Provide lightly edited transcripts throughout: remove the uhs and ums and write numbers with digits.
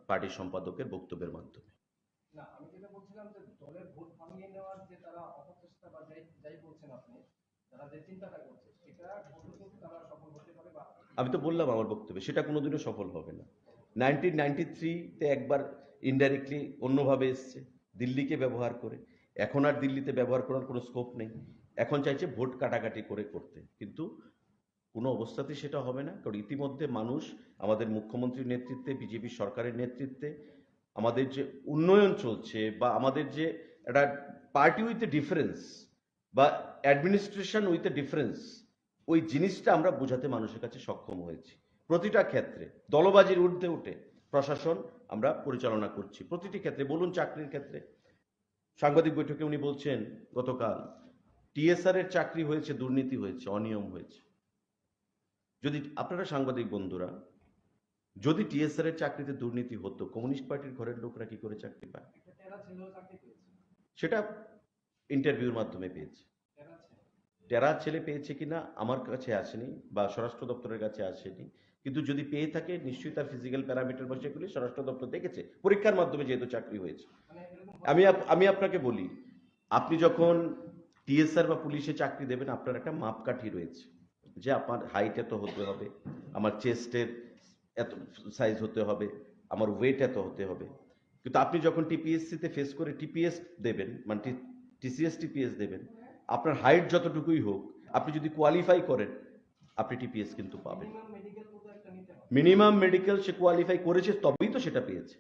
Party সম্পাদকের বক্তব্যের মাধ্যমে। না, আমি যেটা বলছিলাম যে দলের ভোট ভাঙিয়ে নেওয়ার যে তারা অপচেষ্টা বা যাই বলছেন আপনি, তারা যে চিন্তাটা করছে সেটা কতটুকু তারা সফল হতে পারে বা আমি তো বললাম আমার বক্তব্যে, সেটা কোনোদিনও সফল হবে না। 1993-তে একবার ইনডাইরেক্টলি অন্যভাবে এসছে, দিল্লিকে ব্যবহার করে। এখন আর দিল্লিতে ব্যবহার করার কোনো স্কোপ নেই। এখন চাইছে ভোট কাটাকাটি করে করতে, কিন্তু কোনো অবস্থাতেই সেটা হবে না। কারণ ইতিমধ্যে মানুষ আমাদের মুখ্যমন্ত্রীর নেতৃত্বে, বিজেপি সরকারের নেতৃত্বে আমাদের যে উন্নয়ন চলছে, বা আমাদের যে একটা পার্টি উইথ এ ডিফারেন্স বা অ্যাডমিনিস্ট্রেশন উইথ এ ডিফারেন্স, ওই জিনিসটা আমরা বোঝাতে মানুষের কাছে সক্ষম হয়েছি। প্রতিটা ক্ষেত্রে দলবাজির ঊর্ধ্বে উঠে প্রশাসন আমরা পরিচালনা করছি, প্রতিটি ক্ষেত্রে। বলুন চাকরির ক্ষেত্রে, সাংবাদিক বৈঠকে উনি বলছেন গতকাল টিএসআর এর চাকরি হয়েছে, দুর্নীতি হয়েছে, অনিয়ম হয়েছে। যদি আপনারা সাংবাদিক বন্ধুরা, যদি টিএসআর এর চাকরিতে দুর্নীতি হতো, কমিউনিস্ট পার্টির ঘরের লোকরা কি করে চাকরি পায়? একটা টেরা ছেলেও চাকরি পেয়েছে, সেটা ইন্টারভিউর মাধ্যমে পেয়েছে। টেরা ছেলে পেয়েছে কিনা আমার কাছে আসেনি, বা স্বরাষ্ট্র দপ্তরের কাছে আসেনি, কিন্তু যদি পেয়ে থাকে নিশ্চয়ই তার ফিজিক্যাল প্যারামিটার বা সেগুলি স্বরাষ্ট্র দপ্তর দেখেছে, পরীক্ষার মাধ্যমে যেহেতু চাকরি হয়েছে। মানে এরকম আমি আপনাকে বলি, আপনি যখন টিএসআর বা পুলিশে চাকরি দেবেন, আপনার একটা মাপকাঠি রয়েছে যে আপনার হাইট এত হতে হবে, আমার চেস্টের এত সাইজ হতে হবে, আমার ওয়েট এত হতে হবে। কিন্তু আপনি যখন টিপিএসসিতে ফেস করে টিপিএস দেবেন, মানে টিসিএস টিপিএস দেবেন, আপনার হাইট যতটুকুই হোক, আপনি যদি কোয়ালিফাই করেন, আপনি টিপিএস কিন্তু পাবেন। মিনিমাম মেডিকেল মতো একটা নিতে হবে। মিনিমাম মেডিকেল সে কোয়ালিফাই করেছে, তবেই তো সেটা পেয়েছে।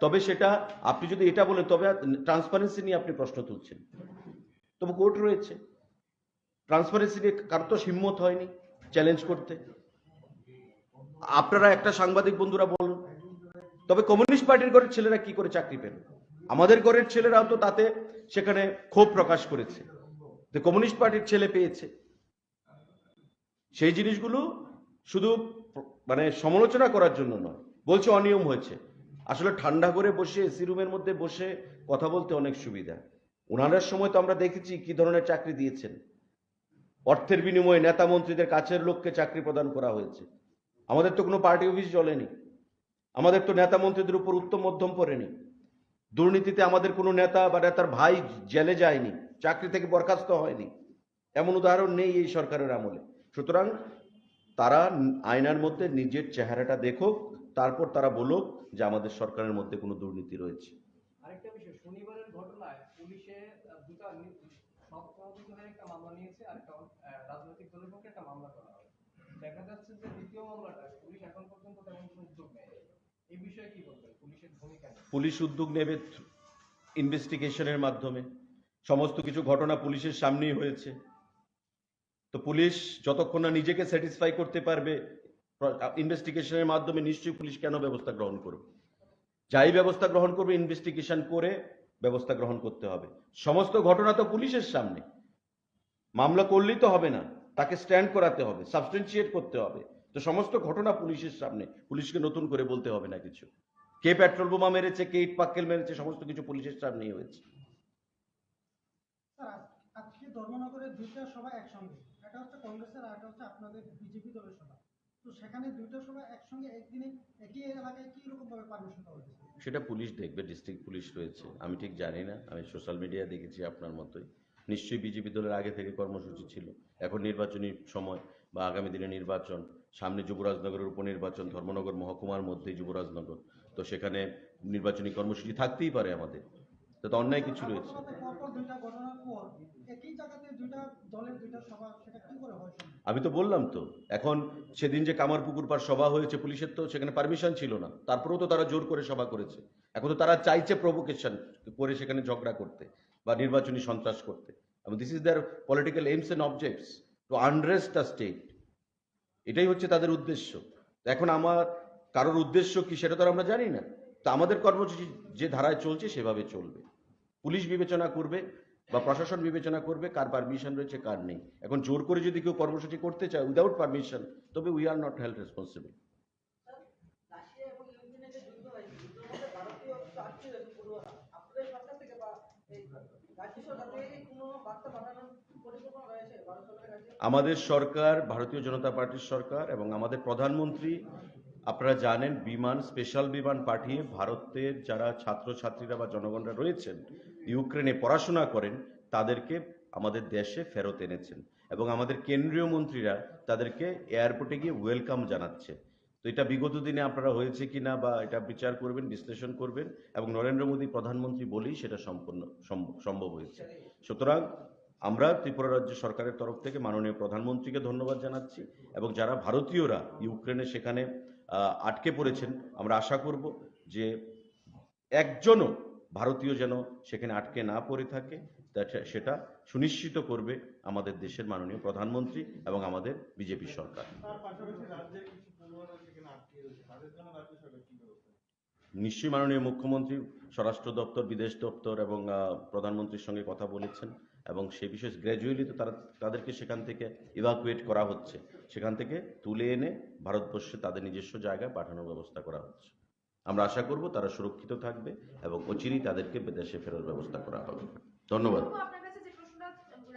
তবে সেটা আপনি যদি এটা বলেন, তবে ট্রান্সপারেন্সি নিয়ে আপনি প্রশ্ন তুলছেন, তবে কোর্ট রয়েছে। ট্রান্সপারেন্সি নিয়ে কারো তো হিম্মত হয়নি চ্যালেঞ্জ করতে। আপনারা একটা সাংবাদিক বন্ধুরা বলুন, তবে কমিউনিস্ট পার্টির ঘরের ছেলেরা কি করে চাকরি পেল? আমাদের ঘরের ছেলেরাও তো তাতে সেখানে ক্ষোভ প্রকাশ করেছে যে কমিউনিস্ট পার্টির ছেলে পেয়েছে। সেই জিনিসগুলো শুধু মানে সমালোচনা করার জন্য নয়, বলছে অনিয়ম হয়েছে। আসলে ঠান্ডা করে বসে এসি রুমের মধ্যে বসে কথা বলতে অনেক সুবিধা। ওনাদের সময় তো আমরা দেখেছি কি ধরনের চাকরি দিয়েছেন। অর্থের বিনিময়ে নেতা মন্ত্রীদের কাছের লোককে চাকরি প্রদান করা হয়েছে। আমাদের তো কোনো পার্টি অফিস চলেনি, আমাদের তো নেতা মন্ত্রীদের উপর উত্তম মধ্যম পড়েনি। দুর্নীতিতে আমাদের কোনো নেতা বা নেতার ভাই জেলে যায়নি, চাকরি থেকে বরখাস্ত হয়নি, এমন উদাহরণ নেই এই সরকারের আমলে। সুতরাং তারা আয়নার মধ্যে নিজের চেহারাটা দেখুক, তারপর তারা বলুক যে আমাদের সরকারের মধ্যে কোনো দুর্নীতি রয়েছে। আরেকটা বিষয়, শনিবারের ঘটনায় পুলিশে দুটা সপ্তাহান্তে হয়ে একটা মামলা নিয়েছে, আর একটা রাজনৈতিক দলের পক্ষে একটা মামলা করা হয়। দেখা যাচ্ছে যে দ্বিতীয় মামলাটা পুলিশ এখন পর্যন্ত তেমন কোনো উদ্যোগ নেয়। এই বিষয়ে কি বলবেন, পুলিশের ভূমিকা নিয়ে? পুলিশ উদ্যোগ নেবে ইনভেস্টিগেশনের মাধ্যমে। সমস্ত কিছু ঘটনা পুলিশের সামনেই হয়েছে। তো পুলিশ যতক্ষণ না নিজেকে স্যাটিসফাই করতে পারবে ইনভেস্টিগেশনের মাধ্যমে, নিশ্চয়ই পুলিশ কেন ব্যবস্থা গ্রহণ করবে? যাই ব্যবস্থা গ্রহণ করবে ইনভেস্টিগেশন করে ব্যবস্থা গ্রহণ করতে হবে। সমস্ত ঘটনা তো পুলিশের সামনে, মামলা করলেই তো হবে না, তাকে স্ট্যান্ড করাতে হবে, সাবস্টেন্সিয়েট করতে হবে। তো সমস্ত ঘটনা পুলিশের সামনে, পুলিশকে নতুন করে বলতে হবে না কিছু। কে পেট্রোল বোমা মেরেছে, কে ইট পাক্কেল মেরেছে, সমস্ত কিছু পুলিশের সামনেই হয়েছে। আজকে ধর্মনগরের দুইটা সভা একসঙ্গে, একটা হচ্ছে কংগ্রেসের আর একটা হচ্ছে আপনাদের বিজেপি দলের সভা। তো সেখানে দুইটা সভা একসঙ্গে একদিনে একই এলাকায় কি রকম ভাবে পারমিশন পাওয়া গেছে? সেটা পুলিশ দেখবে, ডিস্ট্রিক্ট পুলিশ রয়েছে, আমি ঠিক জানি না। আমি সোশ্যাল মিডিয়ায় দেখেছি আপনার মতোই। নিশ্চয়ই বিজেপি দলের আগে থেকে কর্মসূচি ছিল। এখন নির্বাচনী সময় বা আগামী দিনে নির্বাচন, সামনে যুবরাজনগরের উপনির্বাচন, ধর্মনগর মহকুমার মধ্যেই যুবরাজনগর, তো সেখানে নির্বাচনী কর্মসূচি থাকতেই পারে আমাদের। তো অন্যায় কিছু রয়েছে? পরপর দুইটা ঘটনার পর একই জায়গাতে দুইটা দলের দুইটা সভা, সেটা কি করে হয়? আমি তো বললাম তো, এখন সেদিন যে কামারপুকুর পার সভা হয়েছে, পুলিশের তো সেখানে পারমিশন ছিল না, তারপরেও তো তারা জোর করে সভা করেছে। এখন তো তারা চাইছে প্রভোকেশন করে সেখানে ঝগড়া করতে বা নির্বাচনী সন্ত্রাস করতে। This is their political aims and objects, to unrest the state. এটাই হচ্ছে তাদের উদ্দেশ্য। এখন আমার কারোর উদ্দেশ্য কি সেটা তো আমরা জানি না। তো আমাদের কর্মসূচি যে ধারায় চলছে সেভাবে চলবে। পুলিশ বিবেচনা করবে বা প্রশাসন বিবেচনা করবে কার পারমিশন রয়েছে কার নেই। এখন জোর করে যদি কেউ কর্মসূচি করতে চায় উইদাউট পারমিশন, তবে we are not held responsible. আমাদের সরকার ভারতীয় জনতা পার্টির সরকার, এবং আমাদের প্রধানমন্ত্রী আপনারা জানেন বিমান, স্পেশাল বিমান পাঠিয়ে ভারতের যারা ছাত্রছাত্রীরা বা জনগণরা রয়েছেন ইউক্রেনে পড়াশোনা করেন তাদেরকে আমাদের দেশে ফেরত এনেছেন এবং আমাদের কেন্দ্রীয় মন্ত্রীরা তাদেরকে এয়ারপোর্টে গিয়ে ওয়েলকাম জানাচ্ছে। তো এটা বিগত দিনে আপনারা হয়েছে কিনা বা এটা বিচার করবেন, বিশ্লেষণ করবেন এবং নরেন্দ্র মোদী প্রধানমন্ত্রী বলেই সেটা সম্ভব হয়েছে। সুতরাং আমরা ত্রিপুরা রাজ্য সরকারের তরফ থেকে মাননীয় প্রধানমন্ত্রীকে ধন্যবাদ জানাচ্ছি এবং যারা ভারতীয়রা ইউক্রেনে সেখানে আটকে পড়েছেন আমরা আশা করব যে একজনও ভারতীয় যেন সেখানে আটকে না পড়ে থাকে সেটা সুনিশ্চিত করবে আমাদের দেশের মাননীয় প্রধানমন্ত্রী এবং আমাদের বিজেপি সরকার। নিশ্চয়ই মাননীয় মুখ্যমন্ত্রী স্বরাষ্ট্র দপ্তর, বিদেশ দপ্তর এবং প্রধানমন্ত্রীর সঙ্গে কথা বলেছেন এবং সেই বিষয়ে গ্র্যাজুয়ালি তো তাদেরকে সেখান থেকে ইভাকুয়েট করা হচ্ছে, সেখান থেকে তুলে এনে ভারতবর্ষে তাদের নিজস্ব জায়গায় পাঠানোর ব্যবস্থা করা হচ্ছে। আমরা আশা করব তারা সুরক্ষিত থাকবে এবং অচিরেই তাদেরকে দেশে ফেরার ব্যবস্থা করা হবে। ধন্যবাদ। আপনার কাছে যে প্রশ্নটা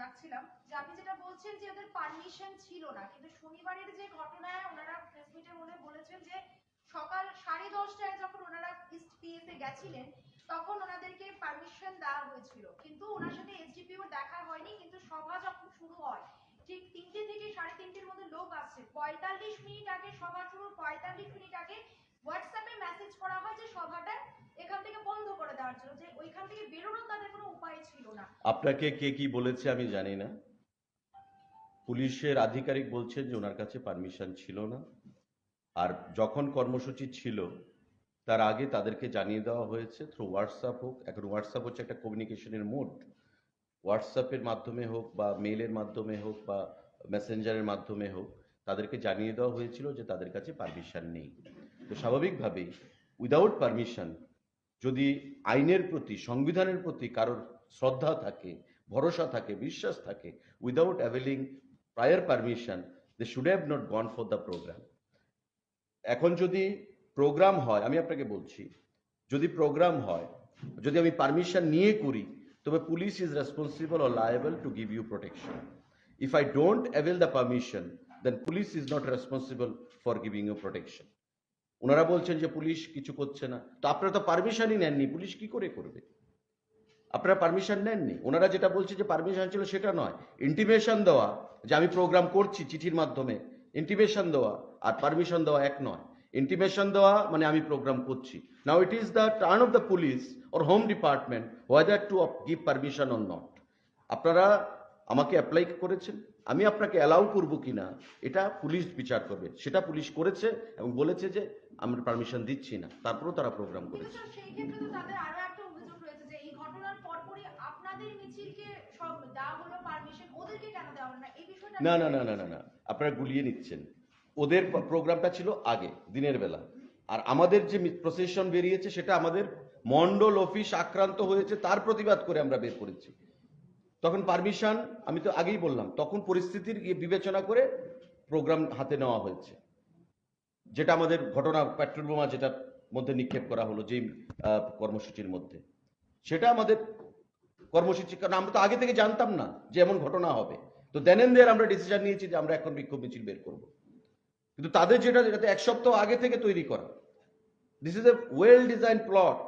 রাখছিলাম যে আপনি যেটা বলছেন যে ওদের পারমিশন ছিল না, কিন্তু শনিবারের যে ঘটনায় ওনারা প্রেস মিটে বলেছেন যে সকাল 10:30টায় যখন ওনারা ইস্ট পিএসে গেছিলেন তখন ওনাদেরকে পারমিশন দেওয়া হয়েছিল, কিন্তু ওনার সাথে এসডিপিও দেখা হয়নি। কিন্তু সভা যখন শুরু হয় ঠিক 3টে থেকে 3:30টার মধ্যে লোক আসছে, 45 মিনিট আগে সভা শুরুর 45 মিনিট আগে হোয়াটসঅ্যাপে মেসেজ করা হয় যে সভাটা এখান থেকে বন্ধ করে দেওয়ার জন্য, যে ওইখান থেকে বেরোনোর তাদের কোনো উপায় ছিল না। আপনাকে কে কি বলেছে আমি জানি না, পুলিশের আধিকারিক বলছেন যে ওনার কাছে পারমিশন ছিল না, আর যখন কর্মসূচি ছিল তার আগে তাদেরকে জানিয়ে দেওয়া হয়েছে থ্রু হোয়াটসঅ্যাপ হোক, এখন হোয়াটসঅ্যাপ হচ্ছে একটা কমিউনিকেশনের মোড, হোয়াটসঅ্যাপের মাধ্যমে হোক বা মেইলের মাধ্যমে হোক বা মেসেঞ্জারের মাধ্যমে হোক তাদেরকে জানিয়ে দেওয়া হয়েছিল যে তাদের কাছে পারমিশন নেই। তো স্বাভাবিকভাবেই উইদাউট পারমিশন যদি আইনের প্রতি, সংবিধানের প্রতি কারোর শ্রদ্ধা থাকে, ভরসা থাকে, বিশ্বাস থাকে, without availing prior permission they should have not gone for the programme. এখন যদি প্রোগ্রাম হয়, আমি আপনাকে বলছি, যদি প্রোগ্রাম হয়, যদি আমি পারমিশন নিয়ে করি, তবে police is responsible or liable to give you protection. If I don't avail the permission then police is not responsible for giving you protection. ওনারা বলছেন যে পুলিশ কিছু করছে না, তো আপনারা তো পারমিশনই নেননি, পুলিশ কি করে করবে? আপনারা পারমিশন নেননি। ওনারা যেটা বলছে যে পারমিশন ছিল সেটা নয়, ইন্টিমেশন দেওয়া যে আমি প্রোগ্রাম করছি চিঠির মাধ্যমে, ইন্টিমেশন দেওয়া আর পারমিশন দেওয়া এক নয়। ইন্টিমেশন দেওয়া মানে আমি প্রোগ্রাম করছি। Now it is the turn of the police or home department whether to give permission or not. আপনারা আমাকে অ্যাপ্লাই করেছেন, আমি আপনাকে অ্যালাউ করবো কিনা এটা পুলিশ বিচার করবে। সেটা পুলিশ করেছে এবং বলেছে যে আমরা পারমিশন দিচ্ছি না, তারপরেও তারা প্রোগ্রাম করেছে। সেই ক্ষেত্রে তো তাদের আরো একটা অভিযোগ রয়েছে যে এই ঘটনার পরপরই আপনাদের মিছিলকে সব দেওয়া হলো পারমিশন, ওদেরকে কেন দেওয়া হলো না এই বিষয়টা? না না না না না না, আপনারা গুলিয়ে নিচ্ছেন। ওদের প্রোগ্রামটা ছিল আগে দিনের বেলা, আর আমাদের যে প্রসেশন বেরিয়েছে সেটা আমাদের মন্ডল অফিস আক্রান্ত হয়েছে তার প্রতিবাদ করে আমরা বের করেছি। তখন পারমিশন, আমি তো আগেই বললাম, তখন পরিস্থিতির বিবেচনা করে প্রোগ্রাম হাতে নেওয়া হয়েছে। যেটা আমাদের ঘটনা, পেট্রোল বোমা যেটা মধ্যে নিক্ষেপ করা হলো যেই কর্মসূচির মধ্যে, সেটা আমাদের কর্মসূচি, কারণ আমরা তো আগে থেকে জানতাম না যে এমন ঘটনা হবে। তো দেন এন্ড দেয়ার আমরা ডিসিশন নিয়েছি যে আমরা এখন বিক্ষোভ মিছিল বের করব। কিন্তু তাদের যেটা এক সপ্তাহ আগে থেকে তৈরি করা, this is a well design plot,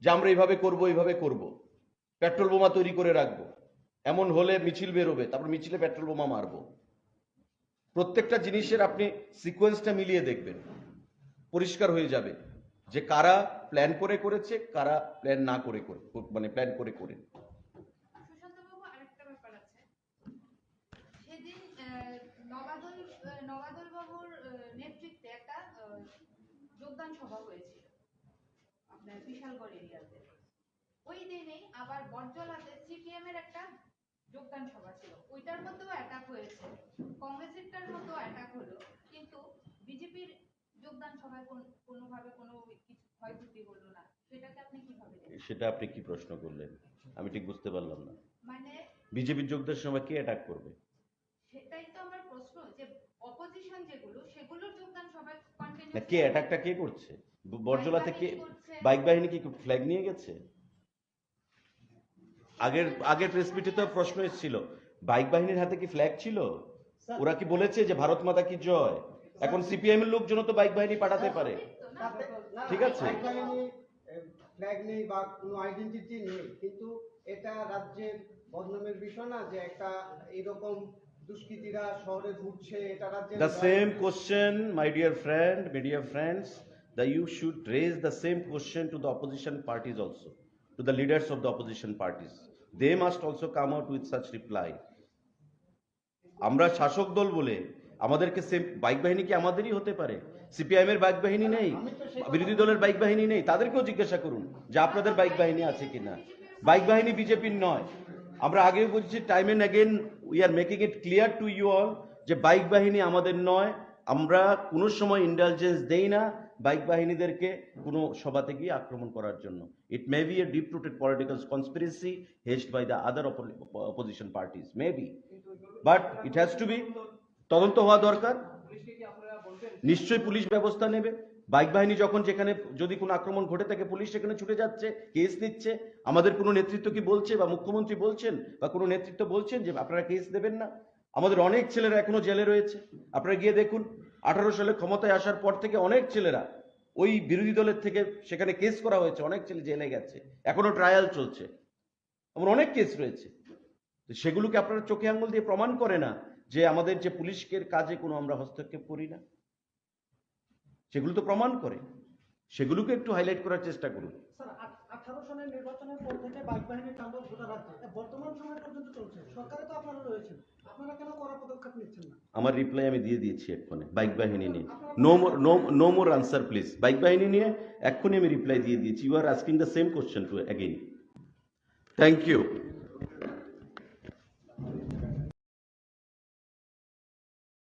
যে আমরা এইভাবে করব, এইভাবে করব, পেট্রোল বোমা তৈরি করে রাখবো, এমন হলে মিছিল বেরোবে, তারপর মিছিলে পেট্রোল বোমা মারবো। প্রত্যেকটা জিনিসের আপনি সিকোয়েন্সটা মিলিয়ে দেখবেন, পরিষ্কার হয়ে যাবে যে কারা প্ল্যান করে করেছে, কারা প্ল্যান না করে মানে প্ল্যান করে করে। সুশান্ত বাবু, আরেকটা ব্যাপার আছে, সেদিন নবাদল বাবুর নেতৃত্বে একটা যোগদান সভা হয়েছিল আপনার বিশালগড় এরিয়াতে। ওই দিনেই আবার বটজলাতে সিপিএম এর একটা যোগদান সভা ছিল, ওইটার মধ্যেও অ্যাটাক হয়েছে, কংগ্রেসেরটার মতো অ্যাটাক হলো, কিন্তু বিজেপির যোগদান সভায় কোনোভাবে কোনো কিছু ক্ষয়ক্ষতি হলো না। সেটাকে আপনি কিভাবে দেখেন? সেটা আপনি কি প্রশ্ন করলেন আমি ঠিক বুঝতে পারলাম না। মানে বিজেপির যোগদানের সময় কে অ্যাটাক করবে? সেটাই তো আমার প্রশ্ন, যে অপোজিশন যেগুলো সেগুলোর যোগদান সভায় না, কন্টিনিউ কে অ্যাটাকটা কে করছে? বটজলাতে কে? বাইক বাহিনী কি ফ্ল্যাগ নিয়ে গেছে? আগের প্রেস মিটে তো প্রশ্ন এসেছিল, বাইক বাহিনীর হাতে কি ফ্ল্যাগ ছিল? ওরা কি বলেছে যে ভারত মাতা কি জয়? এখন সিপিআইএম এর লোকজন তো বাইক বাহিনী পাঠাতে পারে। ঠিক আছে। বাইক বাহিনী ফ্ল্যাগ নেই বা কোনো আইডেন্টিটি নেই, কিন্তু এটা রাজ্যের বদনামের বিষয় না যে একটা এরকম দুষ্কৃতীরা শহরে ঘুরছে, এটা রাজ্যের The same question, my dear friend, media friends, that you should raise the same question to the opposition parties also, to the leaders of the opposition parties. They must also come out with such reply. আমরা শাসক দল বলে আমাদেরকে same bike বাহিনী কি আমাদেরই হতে পারে? সিপিআইএম এর বাইক বাহিনী নেই, বিরোধী দলের বাইক বাহিনী নেই, তাদেরকেও জিজ্ঞাসা করুন যে আপনাদের বাইক বাহিনী আছে কিনা। বাইক বাহিনী বিজেপির নয়। আমরা আগেও বলছি, time and again we are making it clear to you all যে বাইক বাহিনী আমাদের নয়। আমরা কোনো সময় ইন্ডালজেন্স দেই না বাইক বাহিনীদেরকে কোনো সভাতে গিয়ে আক্রমণ করার জন্য। It may be a deep rooted political conspiracy hedged by the other opposition parties, may be, but it has to be, তদন্ত হওয়া দরকার। পুলিশকে কি আপনারা বলবেন? নিশ্চয়ই পুলিশ ব্যবস্থা নেবে। বাইক বাহিনী যখন যেখানে যদি কোনো আক্রমণ ঘটে থাকে, পুলিশ সেখানে ছুটে যাচ্ছে, কেস নিচ্ছে। আমাদের কোনো নেতৃত্ব কি বলছে বা মুখ্যমন্ত্রী বলছেন বা কোনো নেতৃত্ব বলছেন যে আপনারা কেস দেবেন না? আমাদের অনেক ছেলেরা এখনো জেলে রয়েছে। আপনারা গিয়ে দেখুন, 18 সালে ক্ষমতায় আসার পর থেকে অনেক ছেলেরা ওই বিরোধী দলের থেকে সেখানে কেস করা হয়েছে, অনেক ছেলে জেলে গেছে, এখনো ট্রায়াল চলছে, এমন অনেক কেস রয়েছে। তো সেগুলোকে আপনারা চোখে আঙুল দিয়ে প্রমাণ করে না যে আমাদের যে পুলিশের কাজে কোনো আমরা হস্তক্ষেপ করি না, সেগুলো তো প্রমাণ করে। সেগুলোকে একটু হাইলাইট করার চেষ্টা করুন। স্যার 18 সালের নির্বাচনের পর থেকে বাইক বাহিনীর তাণ্ডব গোটা রাজ্যে বর্তমান সময় পর্যন্ত চলছে। সরকারে তো আপনারা রয়েছেন, আপনারা কেন কড়া পদক্ষেপ নিচ্ছেন না? আমার রিপ্লাই আমি দিয়ে দিয়েছি এক্ষণে বাইক বাহিনী নিয়ে। No more answer please. Bike বাহিনী নিয়ে এক্ষুনি আমি রিপ্লাই দিয়ে দিয়েছি। You are asking the same question too again. Thank you.